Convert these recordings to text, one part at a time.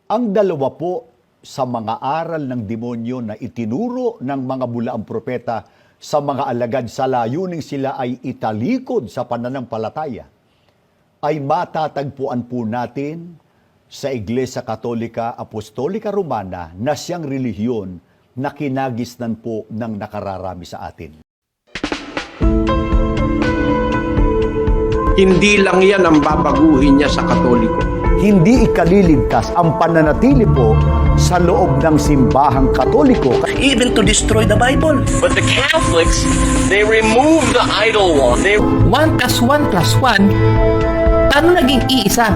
Ang dalawa po sa mga aral ng demonyo na itinuro ng mga bulaang propeta sa mga alagad sa layuning sila ay italikod sa pananampalataya, ay matatagpuan po natin sa Iglesia Katolika Apostolika Romana na siyang relihiyon na kinagisnan po ng nakararami sa atin. Hindi lang yan ang babaguhin niya sa Katoliko. Hindi ikaliligtas ang pananatili po sa loob ng simbahang Katoliko. Even to destroy the Bible. But the Catholics, they remove the idol one. 1 plus 1 plus 1, paano naging iisa?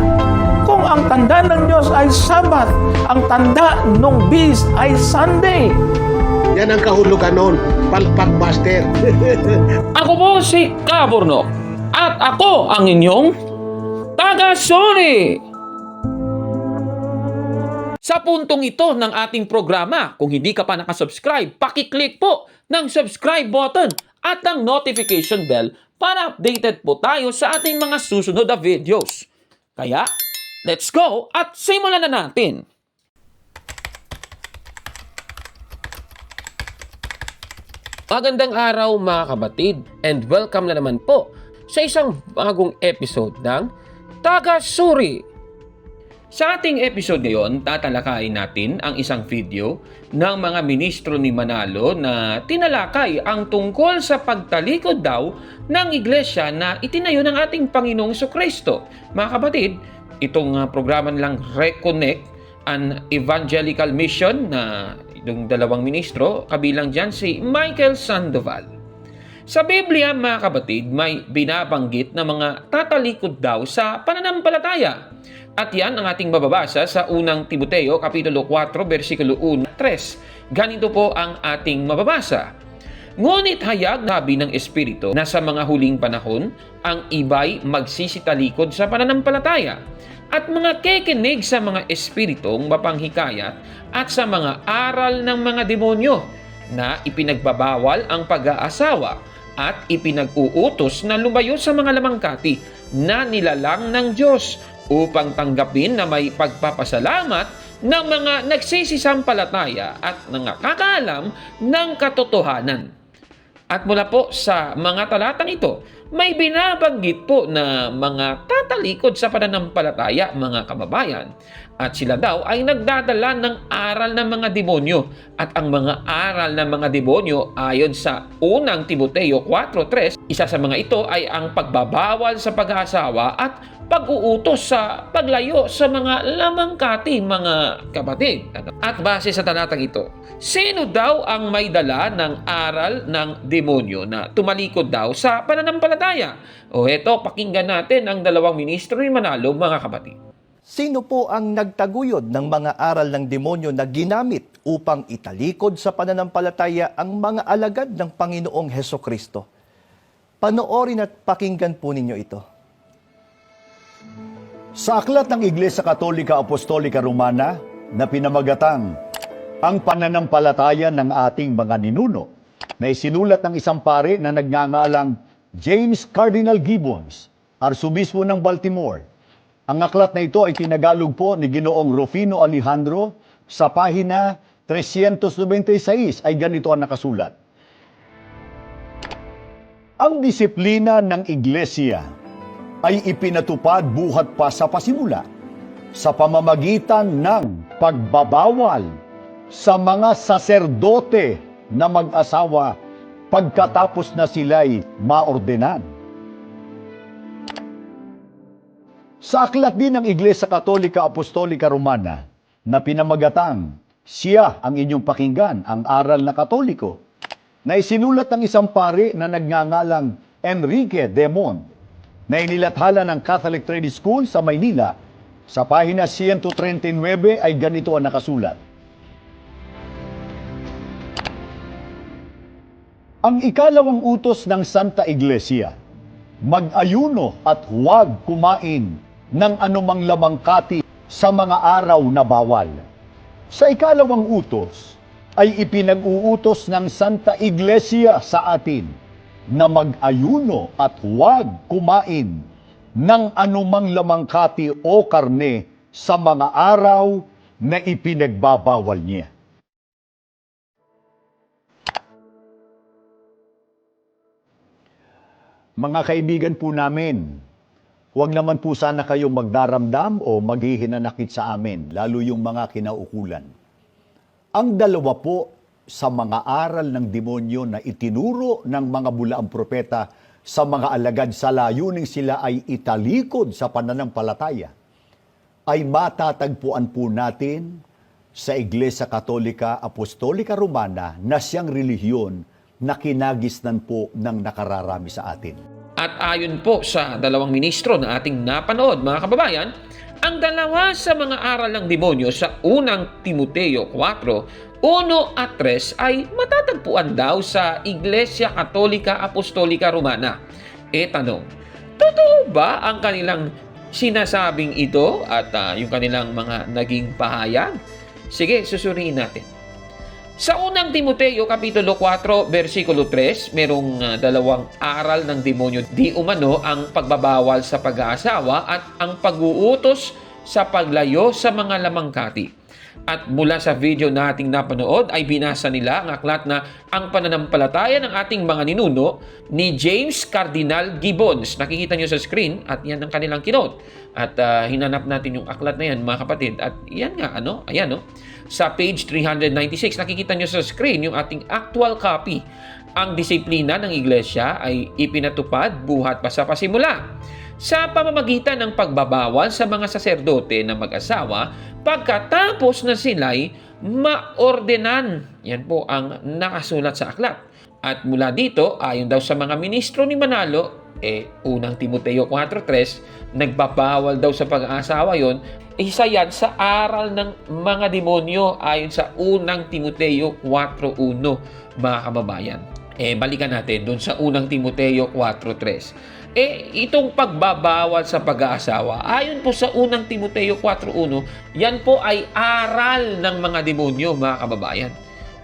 Kung ang tanda ng Diyos ay Sabat, ang tanda ng Beast ay Sunday. Yan ang kahulugan nun, palpak master. Ako po si Kabornok at ako ang inyong taga-Suri. Sa puntong ito ng ating programa, kung hindi ka pa nakasubscribe, pakiclick po ng subscribe button at ang notification bell para updated po tayo sa ating mga susunod na videos. Kaya, let's go at simulan na natin! Magandang araw mga kabatid and welcome na naman po sa isang bagong episode ng Taga-Suri. Sa ating episode ngayon, tatalakayin natin ang isang video ng mga ministro ni Manalo na tinalakay ang tungkol sa pagtalikod daw ng iglesia na itinayo ng ating Panginoong Jesucristo. Mga kapatid, itong programa nilang Reconnect, an evangelical mission na itong dalawang ministro, kabilang dyan si Michael Sandoval. Sa Biblia, mga kapatid, may binabanggit na mga tatalikod daw sa pananampalataya. At yan ang ating mababasa sa unang Timoteo, Kapitulo 4, versikulo 1-3. Ganito po ang ating mababasa. Ngunit hayag sabi ng Espiritu na sa mga huling panahon, ang iba'y magsisitalikod sa pananampalataya at mga kekinig sa mga espiritong mapanghikayat at sa mga aral ng mga demonyo na ipinagbabawal ang pag-aasawa at ipinag-uutos na lumayo sa mga lamangkati na nilalang ng Diyos upang tanggapin na may pagpapasalamat ng mga nagsisisampalataya at nakakaalam ng katotohanan. At mula po sa mga talatang ito, may binabanggit po na mga tatalikod sa pananampalataya, mga kababayan. At sila daw ay nagdadala ng aral ng mga demonyo. At ang mga aral ng mga demonyo ayon sa unang Timoteo 4:3, isa sa mga ito ay ang pagbabawal sa pag-aasawa at pag-uutos sa paglayo sa mga lamangkati, mga kapatid. At base sa talatang ito, sino daw ang may dala ng aral ng demonyo na tumalikod daw sa pananampalataya? O eto, pakinggan natin ang dalawang ministro ni Manalo, mga kapatid. Sino po ang nagtaguyod ng mga aral ng demonyo na ginamit upang italikod sa pananampalataya ang mga alagad ng Panginoong Hesukristo? Panoorin at pakinggan po ninyo ito. Sa aklat ng Iglesia Katolika Apostolika Romana na pinamagatang ang pananampalataya ng ating mga ninuno, na isinulat ng isang pare na nagngangalang James Cardinal Gibbons, Arsobispo ng Baltimore. Ang aklat na ito ay tinagalog po ni Ginoong Rufino Alejandro. Sa pahina 396 ay ganito ang nakasulat. Ang disiplina ng iglesia ay ipinatupad buhat pa sa pasimula sa pamamagitan ng pagbabawal sa mga saserdote na mag-asawa pagkatapos na sila'y maordenan. Sa aklat din ng Iglesia Katolika Apostolika Romana na pinamagatang siya ang inyong pakinggan, ang aral na Katoliko, na isinulat ng isang pare na nagngangalang Enrique Demon, na inilathala ng Catholic Trade School sa Maynila. Sa pahina 139 ay ganito ang nakasulat. Ang ikalawang utos ng Santa Iglesia, mag-ayuno at huwag kumain ng anumang lamangkati sa mga araw na bawal. Sa ikalawang utos ay ipinag-uutos ng Santa Iglesia sa atin na mag-ayuno at huwag kumain ng anumang lamangkati o karne sa mga araw na ipinagbabawal niya. Mga kaibigan po namin, huwag naman po sana kayong magdaramdam o maghihinanakit sa amin, lalo yung mga kinaukulan. Ang dalawa po sa mga aral ng demonyo na itinuro ng mga bulaang propeta sa mga alagad sa layuning sila ay italikod sa pananampalataya, ay matatagpuan po natin sa Iglesia Katolika Apostolika Romana na siyang relihiyon na kinagisnan po ng nakararami sa atin. At ayon po sa dalawang ministro na ating napanood, mga kababayan, ang dalawa sa mga aral ng demonyo sa unang Timoteo 4, 1 at 3 ay matatagpuan daw sa Iglesia Katolika Apostolika Romana. Tanong, totoo ba ang kanilang sinasabing ito at yung kanilang mga naging pahayag? Sige, susuriin natin. Sa unang Timoteo Kapitulo 4, versikulo 3, merong dalawang aral ng demonyo. Di umano ang pagbabawal sa pag-aasawa at ang pag-uutos sa paglayo sa mga lamangkati. At mula sa video nating napanood ay binasa nila ang aklat na Ang Pananampalataya ng Ating Mga Ninuno ni James Cardinal Gibbons. Nakikita nyo sa screen at yan ang kanilang kinote. At hinanap natin yung aklat na yan, mga kapatid. At yan nga, ayan, sa page 396, nakikita nyo sa screen yung ating actual copy. Ang disiplina ng iglesia ay ipinatupad buhat pa sa pasimula sa pamamagitan ng pagbabawal sa mga saserdote na mag-asawa pagkatapos na sila'y maordenan. Yan po ang nakasulat sa aklat. At mula dito, ayon daw sa mga ministro ni Manalo, unang Timoteo 4.3, nagbabawal daw sa pag-aasawa yon. Isa yan sa aral ng mga demonyo ayon sa unang Timoteo 4.1, mga kababayan. Balikan natin doon sa unang Timoteo 4.3. Itong pagbabawal sa pag-aasawa, ayon po sa unang Timoteo 4.1, yan po ay aral ng mga demonyo, mga kababayan.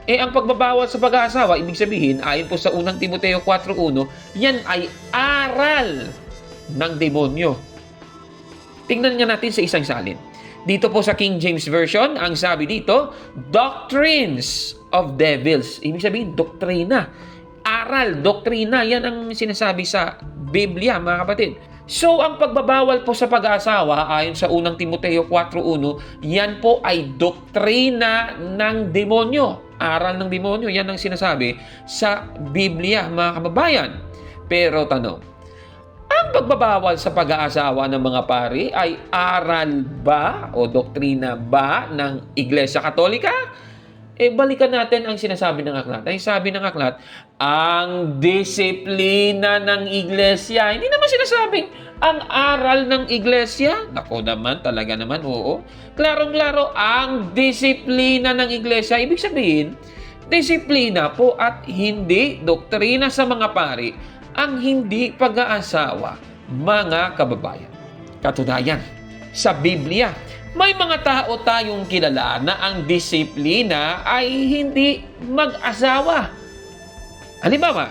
Ang pagbabawal sa pag-aasawa, ibig sabihin, ayon po sa unang Timoteo 4.1, yan ay aral ng demonyo. Tingnan nga natin sa isang salin. Dito po sa King James Version, ang sabi dito, doctrines of devils. Ibig sabihin, doktrina. Aral, doktrina, yan ang sinasabi sa Biblia, mga kapatid. So, ang pagbabawal po sa pag-aasawa, ayon sa unang Timoteo 4.1, yan po ay doktrina ng demonyo. Aral ng demonyo, yan ang sinasabi sa Biblia, mga kababayan. Pero tanong, ang pagbabawal sa pag-aasawa ng mga pari ay aral ba o doktrina ba ng Iglesia Katolika? Balikan natin ang sinasabi ng aklat. Ay sabi ng aklat, ang disiplina ng iglesia. Hindi naman sinasabing ang aral ng iglesia. Ako naman, talaga naman, oo. Klarong-klaro, ang disiplina ng iglesia. Ibig sabihin, disiplina po at hindi doktrina sa mga pari ang hindi pag-aasawa, mga kababayan. Katunayan, sa Biblia, may mga tao tayong kilala na ang disiplina ay hindi mag-asawa. Halimbawa,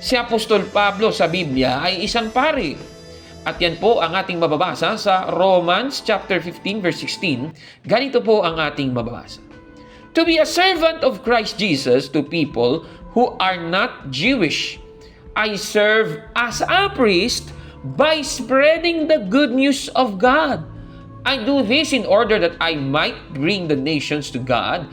si Apostol Pablo sa Biblia ay isang pari. At yan po ang ating mababasa sa Romans chapter 15 verse 16. Ganito po ang ating mababasa. To be a servant of Christ Jesus to people who are not Jewish, I serve as a priest by spreading the good news of God. I do this in order that I might bring the nations to God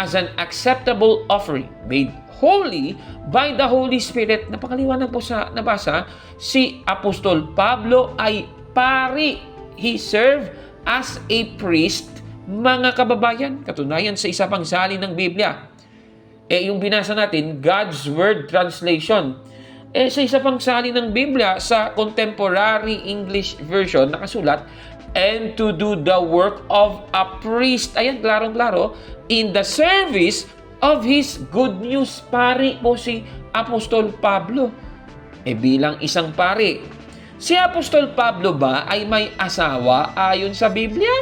as an acceptable offering, made holy by the Holy Spirit. Napakaliwanag po sa nabasa, si Apostol Pablo ay pari. He served as a priest, mga kababayan. Katunayan sa isa pang salin ng Biblia. Yung binasa natin, God's Word Translation. Sa isa pang salin ng Biblia, sa Contemporary English Version, nakasulat, and to do the work of a priest. Ayan, klarong-klaro, in the service of His good news. Pari po si Apostol Pablo. Bilang isang pari, si Apostol Pablo ba ay may asawa ayon sa Biblia?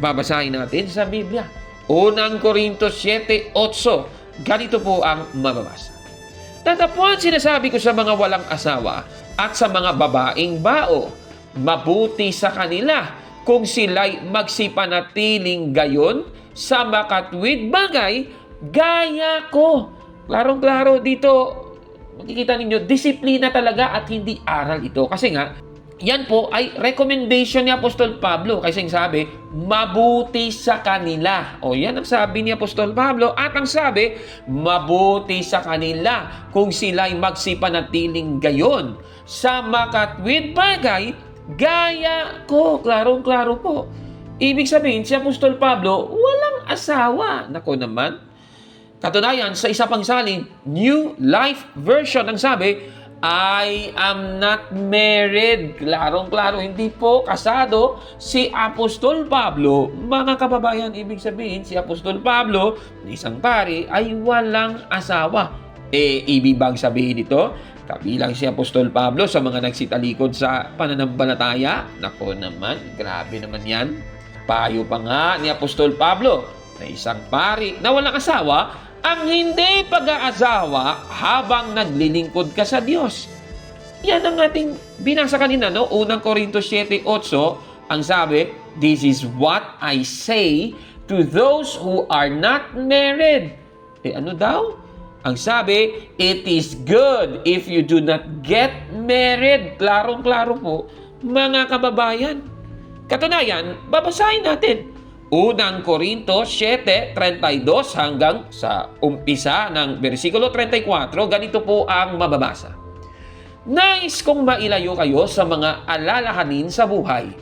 Babasahin natin sa Biblia. Unang Korintos 7:8. Ganito po ang mababasa. Tatapuan sinasabi ko sa mga walang asawa at sa mga babaeng bao, mabuti sa kanila kung sila'y magsipanatiling gayon sa makatwid bagay, gaya ko. Klarong-klaro dito, makikita ninyo, disiplina talaga at hindi aral ito. Kasi nga, yan po ay recommendation ni Apostol Pablo. Kasi sabi, mabuti sa kanila. O yan ang sabi ni Apostol Pablo. At ang sabi, mabuti sa kanila kung sila'y magsipanatiling gayon sa makatwid bagay, gaya ko. Klarong-klaro po. Ibig sabihin, si Apostol Pablo, walang asawa. Nako naman. Katunayan, sa isa pang salin, New Life Version, ang sabi, I am not married. Klarong-klaro, hindi po kasado si Apostol Pablo. Mga kababayan, ibig sabihin, si Apostol Pablo, isang pari, ay walang asawa. Ibig bang sabihin ito? Kabilang si Apostol Pablo sa mga nagsitalikod sa pananampalataya? Nako naman, grabe naman yan. Payo pa nga ni Apostol Pablo na isang pari na walang asawa ang hindi pag-aasawa habang naglilingkod ka sa Diyos. Yan ang ating binasa kanina, no? Unang Korintos 7:8, ang sabi, this is what I say to those who are not married. Ano daw? Ang sabi, it is good if you do not get married. Klarong-klaro po, mga kababayan. Katunayan, babasahin natin. Unang Korintos 7:32 hanggang sa umpisa ng versikulo 34, ganito po ang mababasa. Nais kong mailayo kayo sa mga alalahanin sa buhay,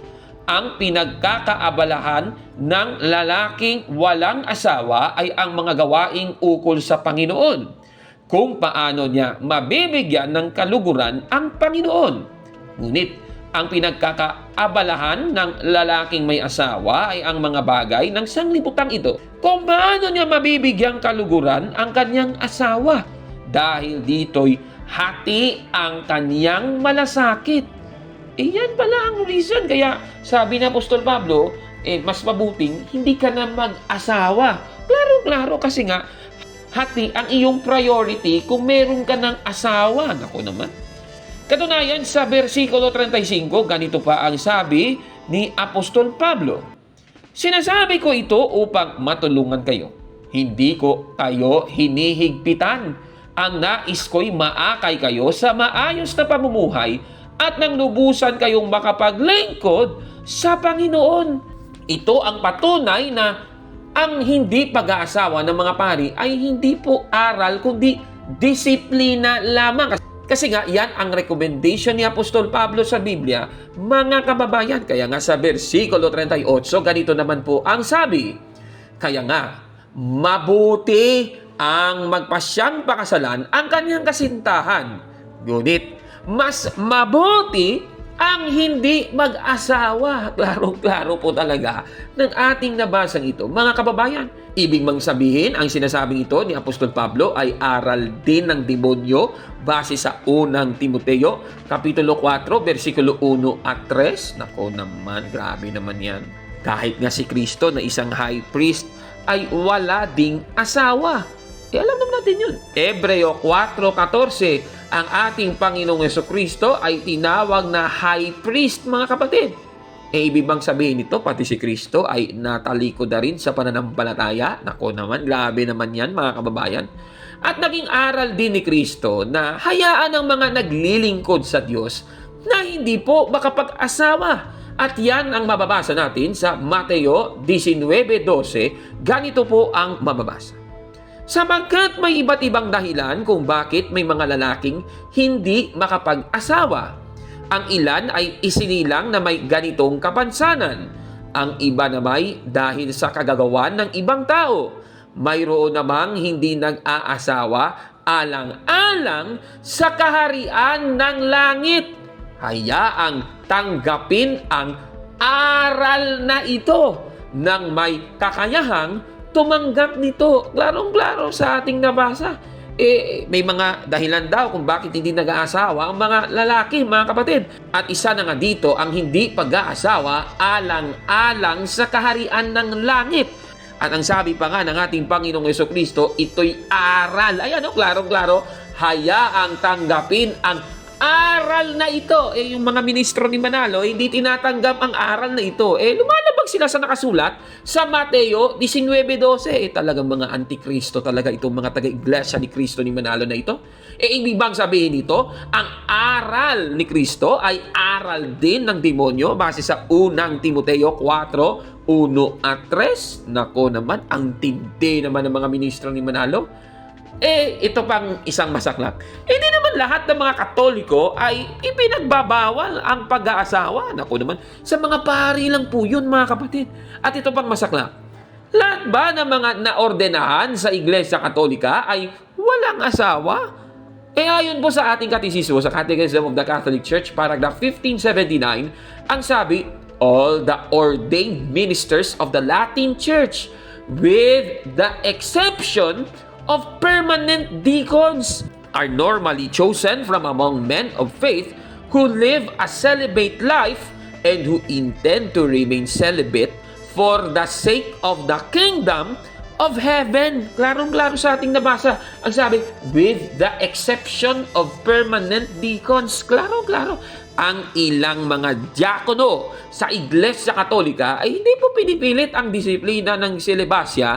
ang pinagkakaabalahan ng lalaking walang asawa ay ang mga gawaing ukol sa Panginoon, kung paano niya mabibigyan ng kaluguran ang Panginoon. Ngunit, ang pinagkakaabalahan ng lalaking may asawa ay ang mga bagay ng sanglibutan ito, kung paano niya mabibigyang kaluguran ang kanyang asawa. Dahil dito'y hati ang kanyang malasakit. Yan pala ang reason. Kaya sabi ni Apostol Pablo, mas mabuting hindi ka na mag-asawa. Klaro-klaro kasi nga, hati ang iyong priority kung meron ka ng asawa. Naku naman. Katunayan, sa versikulo 35, ganito pa ang sabi ni Apostol Pablo. Sinasabi ko ito upang matulungan kayo. Hindi ko kayo hinihigpitan. Ang nais ko'y maakay kayo sa maayos na pamumuhay at nang lubusan kayong makapaglingkod sa Panginoon. Ito ang patunay na ang hindi pag-aasawa ng mga pari ay hindi po aral kundi disiplina lamang. Kasi nga, yan ang recommendation ni Apostol Pablo sa Biblia, mga kababayan. Kaya nga sa versikulo 38, ganito naman po ang sabi. Kaya nga, mabuti ang magpasyang pakasalan ang kanyang kasintahan. Ngunit, mas mabuti ang hindi mag-asawa. Klaro-klaro po talaga ng ating nabasang ito. Mga kababayan, ibig mang sabihin, ang sinasabing ito ni Apostol Pablo ay aral din ng demonyo base sa unang Timoteo, Kapitulo 4, versikulo 1 at 3. Nako naman, grabe naman yan. Kahit nga si Kristo na isang high priest ay wala ding asawa. Alam naman natin yun. Hebreo 4:14, ang ating Panginoong Jesucristo ay tinawag na high priest, mga kapatid. Ibig bang sabihin nito, pati si Kristo ay natalikod na rin sa pananampalataya? Nako naman, grabe naman yan, mga kababayan. At naging aral din ni Kristo na hayaan ang mga naglilingkod sa Diyos na hindi po makapag-asawa. At yan ang mababasa natin sa Mateo 19:12. Ganito po ang mababasa. Sapagkat may iba't ibang dahilan kung bakit may mga lalaking hindi makapag-asawa. Ang ilan ay isinilang na may ganitong kapansanan. Ang iba na may dahil sa kagagawan ng ibang tao. Mayroon namang hindi nag-aasawa alang-alang sa kaharian ng langit. Hayaang tanggapin ang aral na ito ng may kakayahang tumanggap nito. Klarong-klaro sa ating nabasa. May mga dahilan daw kung bakit hindi nag-aasawa ang mga lalaki, mga kapatid. At isa na nga dito ang hindi pag-aasawa alang-alang sa kaharian ng langit. At ang sabi pa nga ng ating Panginoong Jesucristo, ito'y aral. Ayan, klarong-klaro, hayaang tanggapin ang aral na ito. Yung mga ministro ni Manalo, hindi tinatanggap ang aral na ito. Lumalabag sila sa nakasulat sa Mateo 19:12. Talagang mga antikristo talaga itong mga taga-iglesia ni Kristo ni Manalo na ito. Ibig bang sabihin nito, ang aral ni Kristo ay aral din ng demonyo base sa unang Timoteo 4:1 at 3. Nako naman, ang tindi naman ng mga ministro ni Manalo. Ito pang isang masaklap. Hindi naman lahat ng mga Katoliko ay ipinagbabawal ang pag-aasawa. Naku naman, sa mga pari lang po yun, mga kapatid. At ito pang masaklap. Lahat ba ng mga naordenahan sa Iglesia Katolika ay walang asawa? Ayon po sa ating katisismo, sa Catechism of the Catholic Church, paragraph 1579, ang sabi, all the ordained ministers of the Latin Church, with the exception of permanent deacons, are normally chosen from among men of faith who live a celibate life and who intend to remain celibate for the sake of the kingdom of heaven. Klarong-klaro sa ating nabasa. Ang sabi, with the exception of permanent deacons. Klarong-klaro. Ang ilang mga diakono sa Iglesia Katolika ay hindi po pinipilit ang disiplina ng selibasya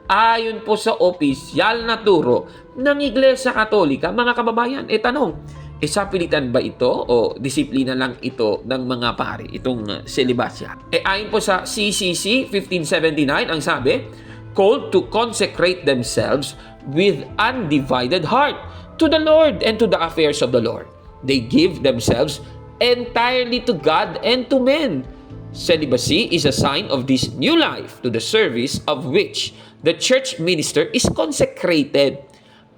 ayon po sa opisyal na turo ng Iglesia Katolika. Mga kababayan, tanong, sa pilitan ba ito o disiplina lang ito ng mga pari, itong selibasya? Ayon po sa CCC 1579, ang sabi, called to consecrate themselves with undivided heart to the Lord and to the affairs of the Lord. They give themselves entirely to God and to men. Celibacy is a sign of this new life to the service of which the church minister is consecrated.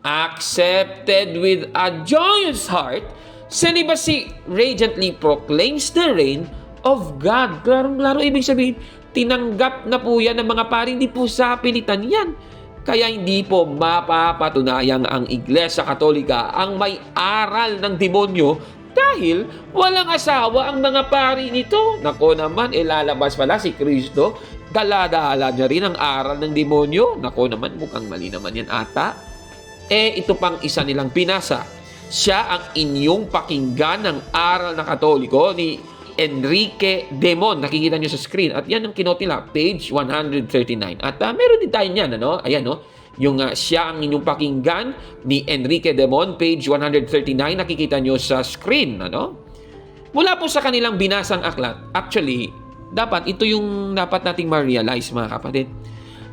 Accepted with a joyous heart, celibacy radiantly proclaims the reign of God. Klarong-klaro, ibig sabihin, tinanggap na po yan ng mga pari, hindi po sa pilitan yan. Kaya hindi po mapapatunayang ang Iglesia Katolika ang may aral ng demonyo dahil walang asawa ang mga pari nito. Nako naman, lalabas pala si Kristo, daladala niya rin ang aral ng demonyo. Nako naman, mukhang mali naman yan ata. Ito pang isa nilang pinasa. Siya ang inyong pakinggan ng aral na Katoliko ni Enrique Demon. Nakikita nyo sa screen. At yan ang kinote nila, page 139. At meron din tayo niyan, ano? Ayan, no? Yung siya ang inyong pakinggan ni Enrique Demon, page 139. Nakikita nyo sa screen, ano? Mula po sa kanilang binasang aklat, actually, dapat ito yung dapat nating ma-realize, mga kapatid.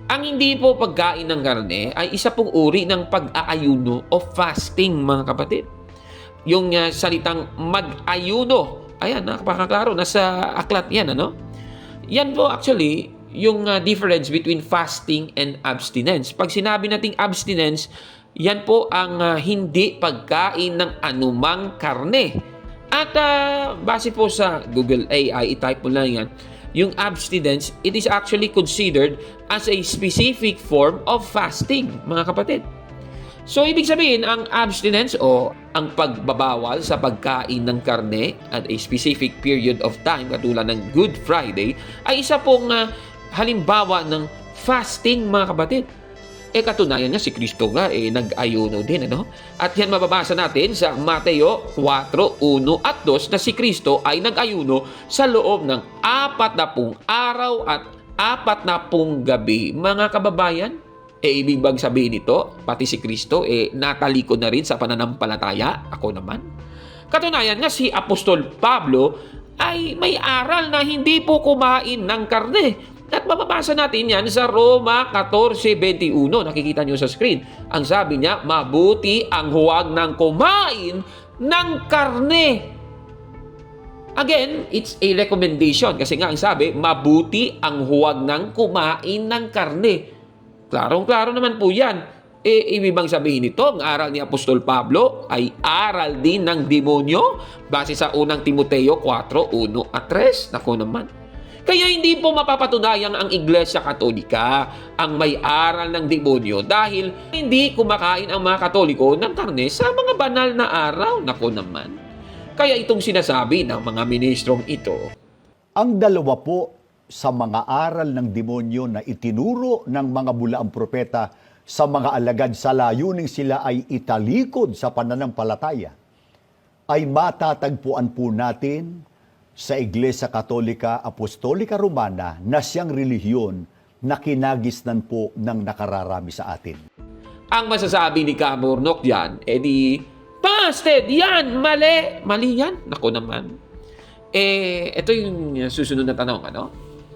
Ang hindi po pagkain ng karne ay isa pong uri ng pag-aayuno o fasting, mga kapatid. Yung salitang mag-ayuno, ayan, napakaklaro, nasa aklat yan, ano? Yan po actually yung difference between fasting and abstinence. Pag sinabi nating abstinence, yan po ang hindi pagkain ng anumang karne. At base po sa Google AI, i-type mo lang yan, yung abstinence, it is actually considered as a specific form of fasting, mga kapatid. So, ibig sabihin, ang abstinence o ang pagbabawal sa pagkain ng karne at a specific period of time, katulad ng Good Friday, ay isa pong halimbawa ng fasting, mga kapatid. Katunayan nga, si Kristo nga, nag-ayuno din, ano? At yan mababasa natin sa Mateo 4:1 at 2 na si Kristo ay nag-ayuno sa loob ng 40 araw at 40 gabi. Mga kababayan, ibig bang sabihin nito, pati si Kristo, natalikod na rin sa pananampalataya? Ako naman. Katunayan nga, si Apostol Pablo ay may aral na hindi po kumain ng karne. At mababasa natin yan sa Roma 14:21. Nakikita nyo sa screen. Ang sabi niya, mabuti ang huwag ng kumain ng karne. Again, it's a recommendation. Kasi nga ang sabi, mabuti ang huwag ng kumain ng karne. Klarong-klaro naman po yan. Ibig bang sabihin nito, ang aral ni Apostol Pablo ay aral din ng demonyo base sa unang Timoteo 4:1 at 3. Nako naman. Kaya hindi po mapapatunayan ang Iglesia Katolika ang may aral ng demonyo dahil hindi kumakain ang mga Katoliko ng karne sa mga banal na araw. Nako naman. Kaya itong sinasabi ng mga ministrong ito. Ang dalawa po sa mga aral ng demonyo na itinuro ng mga bulaang propeta sa mga alagad sa layuning sila ay italikod sa pananampalataya ay matatagpuan po natin sa Iglesia Katolika Apostolika Romana na siyang relihiyon na kinagisnan po ng nakararami sa atin. Ang masasabi ni Kamurnok dyan, edi, busted! Yan! Mali! Mali yan! Naku naman. Ito yung susunod na tanong, ano?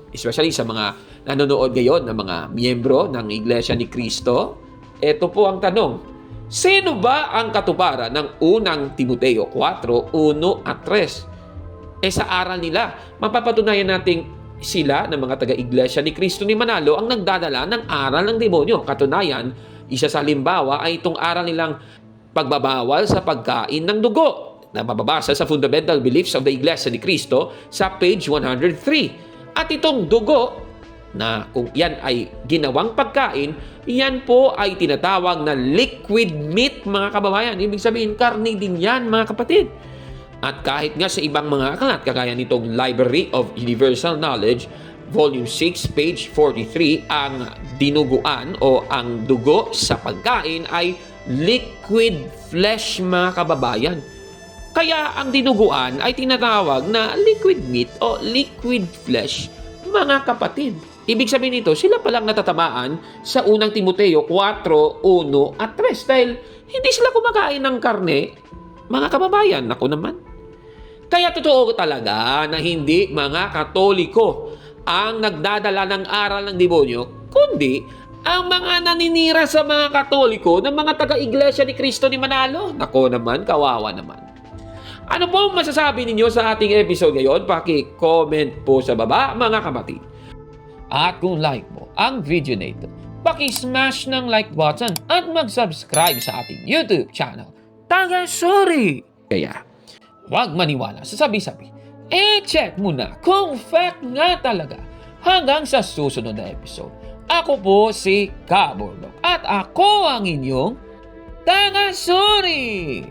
Especially sa mga nanonood ngayon ng mga miyembro ng Iglesia ni Cristo. Ito po ang tanong. Sino ba ang katuparan ng unang Timoteo 4, 1 at 3? Sa aral nila, mapapatunayan nating sila ng mga taga-Iglesia ni Cristo ni Manalo ang nagdadala ng aral ng demonyo. Katunayan, isa sa halimbawa ay itong aral nilang pagbabawal sa pagkain ng dugo na mababasa sa Fundamental Beliefs of the Iglesia ni Cristo sa page 103. At itong dugo na kung yan ay ginawang pagkain, yan po ay tinatawag na liquid meat, mga kababayan. Ibig sabihin, karne din yan, mga kapatid. At kahit nga sa ibang mga aklat, kagaya nitong Library of Universal Knowledge, Volume 6, page 43, ang dinuguan o ang dugo sa pagkain ay liquid flesh, mga kababayan. Kaya ang dinuguan ay tinatawag na liquid meat o liquid flesh, mga kapatid. Ibig sabihin nito, sila palang natatamaan sa unang Timoteo 4, 1 at 3 dahil hindi sila kumakain ng karne, mga kababayan. Naku naman. Kaya totoo talaga na hindi mga Katoliko ang nagdadala ng aral ng demonyo, kundi ang mga naninira sa mga Katoliko ng mga taga-Iglesia ni Cristo ni Manalo. Naku naman, kawawa naman. Ano po masasabi ninyo sa ating episode ngayon? Paki-comment po sa baba, mga kapatid. At kung like mo ang video na ito, paki-smash ng like button at mag-subscribe sa ating YouTube channel, Taga-Suri. Kaya, huwag maniwala sa sabi-sabi. Check mo na kung fact nga talaga. Hanggang sa susunod na episode. Ako po si Kamurnok at ako ang inyong Taga-Suri.